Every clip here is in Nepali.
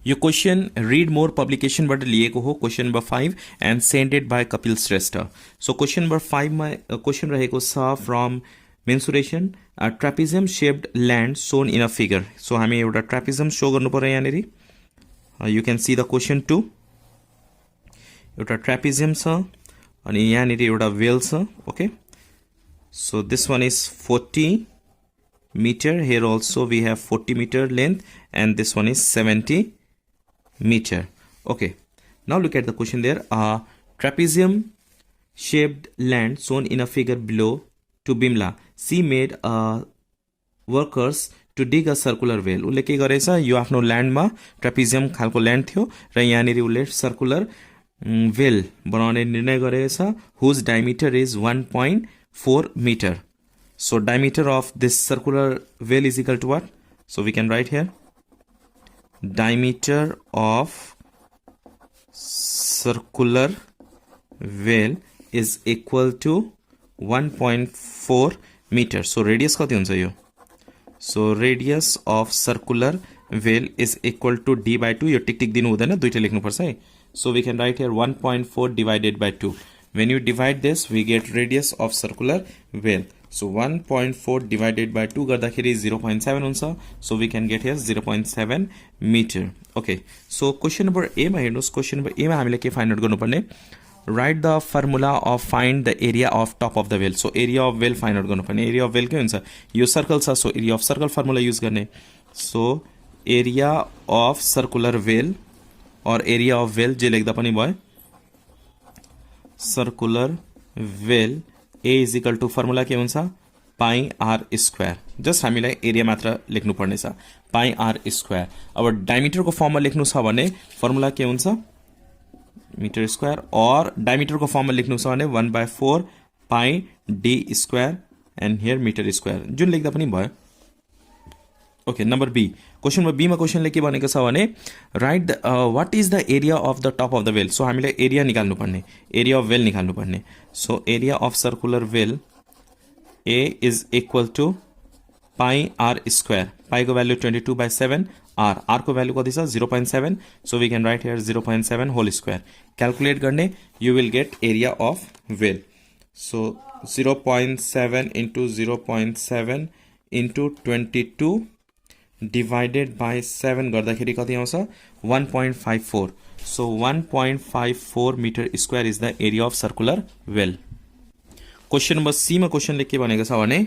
यो क्वेश्चन रिड मोर पब्लिकेशनबाट लिएको हो question number 5 and sended by Kapil Shrestha. So question number 5 मा क्वेश्चन रहेको छ from mensuration trapezium shaped land shown in a figure. So हामी एउटा ट्रापिजम सो गर्नु पर्यो यहाँनिर। You can see the question 2। एउटा ट्रापिजम छ अनि यहाँनिर एउटा वेल छ। Okay, so this one is 40 meter. Here also we have 40 meter length and this one is 70 meter. Okay, now look at the question there. Trapezium shaped land shown in a figure below to Bimla. She made workers to dig a circular well. उसले के गरेछ, यो आफ्नो ल्यान्डमा ट्रापिजियम खालको ल्यान्ड थियो र यहाँनिर उसले सर्कुलर वेल बनाउने निर्णय गरेछ whose diameter is 1.4 meter. So diameter of this circular well is equal to what? So we can write here diameter of circular well is equal to 1.4 meter. So radius कति हुन्छ यो? So radius of circular well is equal to d by 2. यो टिक टिक दिनु हुँदैन, दुईटा लेख्नु पर्छ है। So we can write here 1.4 divided by 2. When you divide this, we get radius of circular well. So 1.4 divided by 2 गर्दाखेरि 0.7 हुन्छ। So we can get here 0.7 meter. Okay, so question number A मा हेर्नुहोस्। question number A मा हामीले के फाइन्ड आउट गर्नुपर्ने, write the formula of find the area of top of the well. So area of well find out गर्नुपर्ने। area of well के हुन्छ, यो सर्कल छ, so area of circle formula use गर्ने। so area of circular well or area of well जे लेख्दा पनि भयो, circular well A is equal to formula के हुन्छ पाई आर स्क्वायर। जस्ट हामीलाई एरिया मात्र लेख्नु पर्ने छ, पाई आर स्क्वायर। अब डायमिटरको फर्ममा लेख्नु छ भने फर्मुला के हुन्छ मिटर स्क्वायर, और डायमिटरको फर्ममा लेख्नु छ भने 1/4 pi d square and here metre square, जुन लेख्दा पनि भयो। Okay, number b. Question number बीमा क्वेश्चनले के भनेको छ भने right what is the area of the top of the well. So हामीलाई एरिया निकाल्नु पर्ने, एरिया अफ वेल निकाल्नु पर्ने। So area of circular well a is equal to pi r square. Pi को भ्यालु 22/7, आर को भ्यालु कति छ 0.7। So we can write here 0.7 whole square. Calculate गर्ने you will get area of well. So 0.7 into 0.7 into 22 divided by 7 गर्दाखेरि कति आउँछ 1.54। So 1.54 metre square is the area of circular well. Question number C मा क्वेश्चनले के भनेको छ भने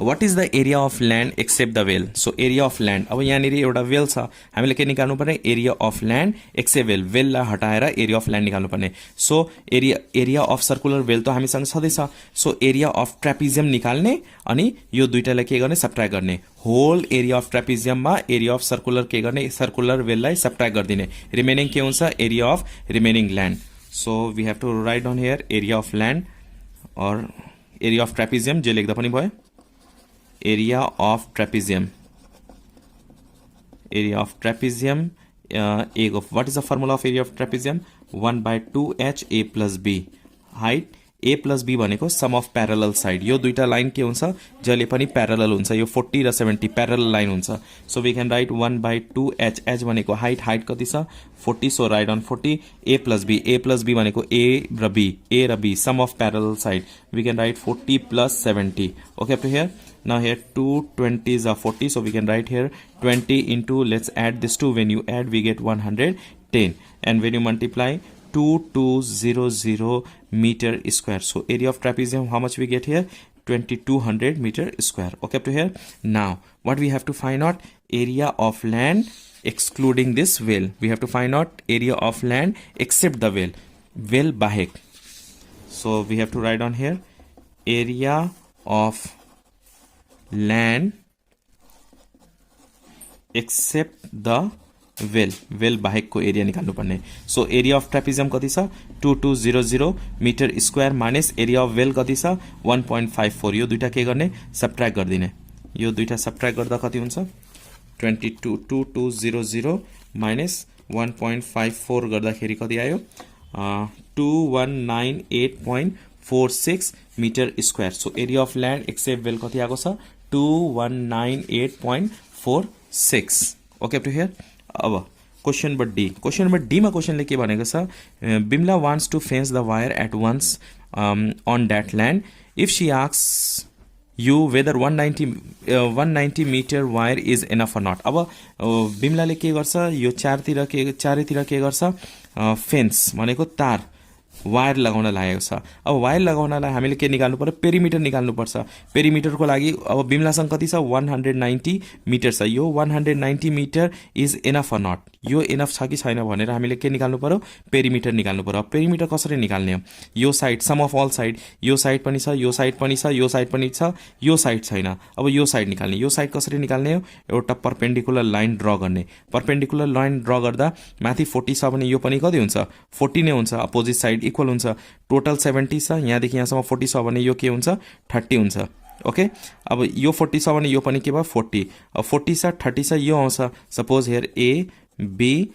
what is the area of land except the well. So area of land, अब यहाँनिर एउटा वेल छ, हामीले के निकाल्नु पर्ने area of land except well. वेललाई हटाएर एरिया अफ ल्यान्ड निकाल्नु पर्ने। So area of circular well त हामीसँग छँदैछ। सो एरिया अफ ट्रापिजियम निकाल्ने अनि यो दुईटालाई के गर्ने सब्ट्र्याक्ट गर्ने। होल एरिया अफ ट्रापिजियममा एरिया अफ सर्कुलर के गर्ने सर्कुलर वेललाई सब्ट्र्याक्ट गरिदिने। रिमेनिङ के हुन्छ area of remaining land. So we have to write down here area of land और एरिया अफ ट्रापिजियम जे लेख्दा पनि भयो। area of trapezium, area of trapezium what is the formula of area of trapezium 1/2h a plus b। height a plus b भनेको sum of parallel side। यो दुईटा लाइन के हुन्छ जहिले पनि प्यारलल हुन्छ, यो 40 र 70 प्यारलल लाइन हुन्छ। So we can write 1/2h, h भनेको हाइट कति छ 40। So write on 40 a plus b, a plus b भनेको a र b sum of parallel side। We can write 40 plus 70। Okay, up to here। Now here 2 20s are 40, so we can write here 20 into, let's add this 2, when you add we get 110, and when you multiply 2200 meter square. So area of trapezium, how much we get here 2200 meter square. Okay, up to here. Now what we have to find out, area of land excluding this well. We have to find out area of land except the well, well bahek. So we have to write on here area of land except the well बाहेक को एरिया निकाल्नु पर्ने। सो एरिया अफ ट्रापिजियम कति छ 2200 metre square minus area of well कति छ 1.54। यो दुईटा के गर्ने सब्ट्र्याक्ट गरिदिने। यो दुईटा सब्ट्र्याक्ट गर्दा कति हुन्छ 2200 माइनस 1.54 गर्दाखेरि कति आयो 2198.46 metre square. So area of land except well कति आएको छ 2198.46। Okay, up to here. अब question number D, question number डीमा क्वेसनले के भनेको छ, Bimala wants to fence the wire at once on that land if she asks you whether 190 metre wire is enough or not. अब बिमलाले के गर्छ, यो चारैतिर के गर्छ, फेन्स भनेको तार वायर लगाउन लागेको छ। अब वायर लगाउनलाई हामीले के निकाल्नु पर्यो, पेरिमिटर निकाल्नु पर्छ। पेरिमिटरको लागि अब बिमलासँग कति छ, 190 मिटर छ। यो 190 metre is enough or not, यो एनफ छ कि छैन भनेर हामीले के निकाल्नु पर्यो, पेरिमिटर निकाल्नु पर्यो। पेरिमिटर कसरी निकाल्ने हो, यो side sum of all side, यो साइड पनि छ, यो साइड पनि छ, यो साइड पनि छ, यो साइड छैन। अब यो साइड निकाल्ने, यो साइड कसरी निकाल्ने हो, एउटा परपेन्डिकुलर लाइन ड्र गर्ने। परपेन्डिकुलर लाइन ड्र गर्दा माथि 40 छ भने यो पनि कति हुन्छ, 40 नै हुन्छ। अपोजिट साइड इक्वल हुन्छ। टोटल 70 छ, यहाँदेखि यहाँसम्म 40 छ भने यो के हुन्छ, 30 हुन्छ। ओके, अब यो 40 छ भने यो पनि के भयो, 40। अब 40 छ, 30 छ, यो आउँछ। Suppose here A B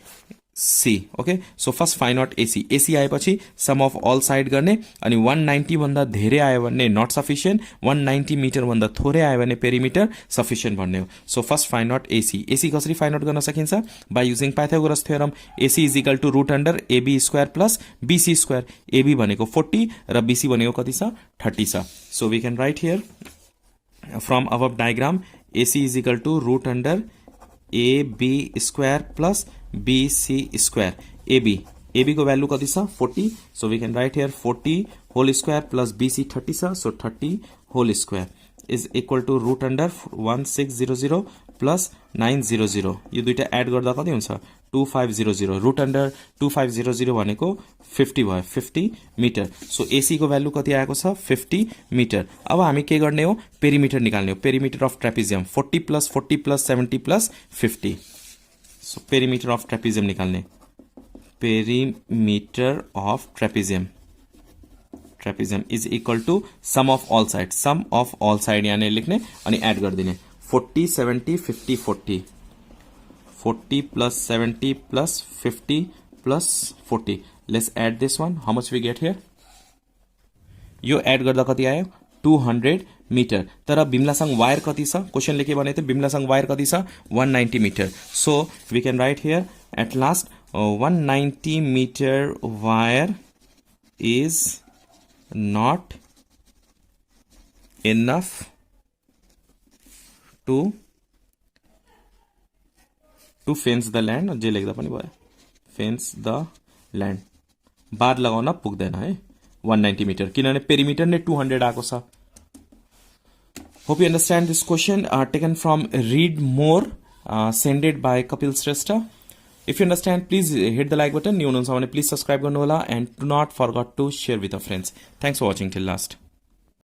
C. Okay, so first find out AC. AC आएपछि सम अफ अल साइड गर्ने, अनि 190 भन्दा धेरै आयो भने नट सफिसियन्ट, 190 मिटर भन्दा थोरै आयो भने पेरिमिटर सफिसियन्ट भन्ने हो। So first find out AC. AC कसरी फाइन्ड आउट गर्न सकिन्छ, by using Pythagoras theorem. AC is equal to root under AB square plus BC square. AB भनेको 40 र बीसी भनेको कति छ, 30 छ। So we can write here from above diagram AC is equal to root under AB square plus BC square. AB को भ्यालु कति छ, 40। So we can write here 40 whole square plus BC 30 छ। So 30 whole square is equal to root under 1600 plus 900। यो दुईटा एड गर्दा कति हुन्छ, 2500। रुट अन्डर 2500 भनेको 50 भयो, 50 मिटर। सो एसी को भ्यालु कति आएको छ, 50 मिटर। अब हामी के गर्ने हो, पेरिमिटर निकाल्ने हो। Perimeter of trapezium 40 plus 70 plus 50। So perimeter of trapezium निकाल्ने, perimeter of trapezium is equal to sum of all side. Sum of all side यहाँनिर लेख्ने अनि एड गरिदिने। 40 70 50 40, 40 plus 70 plus 50 plus 40। Let's add this one, how much we get here. यो एड गर्दा कति आयो, 200 मिटर। तर बिमलासँग वायर कति छ, क्वेसनले के भनेको थियो, बिमलासँग वायर कति छ, 190 metre. So we can write here at last 190 metre wire is not enough to fence the land. जे लेख्दा पनि भयो, फेन्स द ल्यान्ड। बार लगाउन पुग्दैन है 190 मिटर, किनभने पेरिमिटर नै 200 आएको छ। Hope you understand this question taken from Read More, sent it by Kapil Shrestha. If you understand, please hit the like button. New ones, please subscribe, and do not forget to share with your friends. Thanks for watching till last.